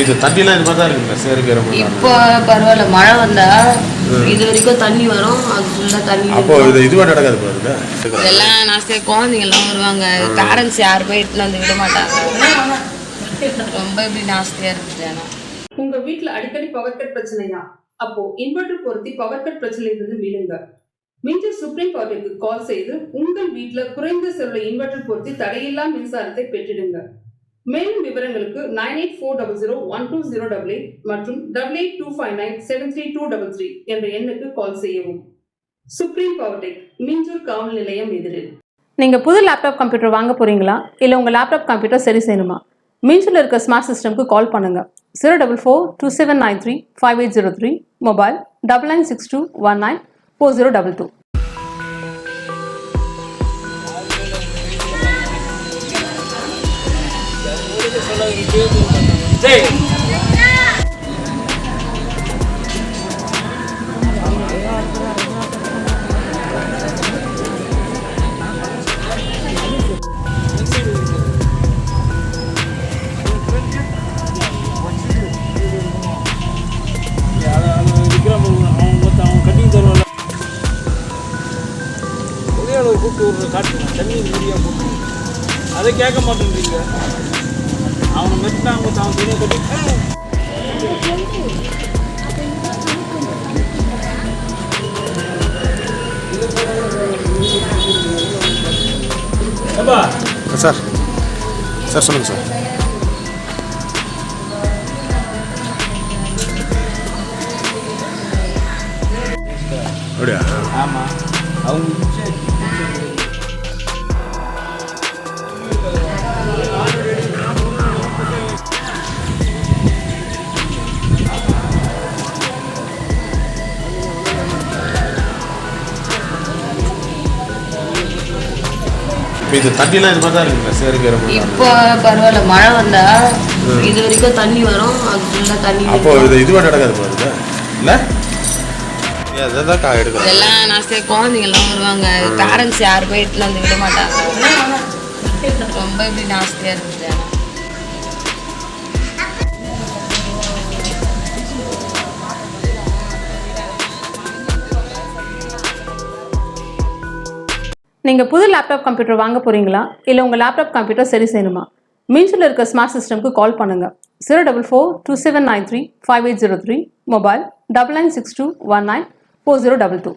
இது தண்ணிலாம் இது மாதிரி தான் இருக்குங்க சேருக்கிற மாதிரி. இப்போ பரவாயில்ல, மழை வந்தா இது வரைக்கும் தண்ணி வரும், அது ஃபுல்லாக தண்ணி. அப்போ இதுவாக நடக்காது பாருங்க. இதெல்லாம் நாஸ்தியாக குழந்தைங்க எல்லாம் வருவாங்க, பேரண்ட்ஸ் யாருமே இட்டுன்னு வந்து விட மாட்டாங்க. ரொம்ப இப்படி நாஸ்தியாக இருக்குது. ஆனால் உங்க வீட்டுல அடிக்கடி பவர் கட் பிரச்சனையா? அப்போ இன்வெர்டர் பொருத்தி பவர் கட் பிரச்சனையிலிருந்து மீளுங்க. மீஞ்சூர் சுப்ரீம் கோர்ட்டுக்கு கால் செய்து உங்கள் வீட்டுல குறைந்த செலவுல இன்வெர்டர் பொருத்தி தடையில்லா மின்சாரத்தை பெற்றிடுங்க. மேலும் விவரங்களுக்கு 9840012088 மற்றும் 8825973233 என்ற எண்ணுக்கு கால் செய்யவும். சுப்ரீம் பவர்டெக், மீஞ்சூர் காவல் நிலையம் எதிரில். நீங்கள் புது லேப்டாப் கம்ப்யூட்டர் வாங்க போகிறீங்களா? இல்லை உங்கள் லேப்டாப் கம்ப்யூட்டர் சரி செய்யணுமா? மீஞ்சூரில் இருக்க ஸ்மார்ட் சிஸ்டம்க்கு கால் பண்ணுங்கள். 04427935803, மொபைல் 9962194022. கூப்பிட்டு காட்டுங்க, தண்ணி மீடியா போட்டு அதை கேட்க மாட்டேன்றீங்க. அவனை மெட்டினா அவங்க அவன் துணியை கட்டி சார். சார் சொல்லுங்கள் சார். அப்படியா? ஆமாம், அவங்க இது தண்ணிலாம் இது மாதிரி தான் இருக்குங்க சேருக்கிற மாதிரி. இப்போ பரவாயில்ல, மழை வந்தா இது வரைக்கும் தண்ணி வரும், அது ஃபுல்லாக தண்ணி. அப்போ இதுவாக நடக்காது பாருங்க. இல்லை அதான் எடுக்கிறேன். இதெல்லாம் நாஸ்தியாக குழந்தைங்க எல்லாம் வருவாங்க, பேரண்ட்ஸ் யாருமே இட்டுன்னு வந்து விட மாட்டாங்க. ரொம்ப இப்படி நாஸ்தியாக இருக்குது. ஆனால் நீங்கள் புது லேப்டாப் கம்ப்யூட்டர் வாங்க போகிறீங்களா? இல்லை உங்கள் லேப்டாப் கம்ப்யூட்டர் சரி செய்யணுமா? மீஞ்சூரில் இருக்க ஸ்மார்ட் சிஸ்டம்க்கு கால் பண்ணுங்கள். 04427935803, மொபைல் 9962194022.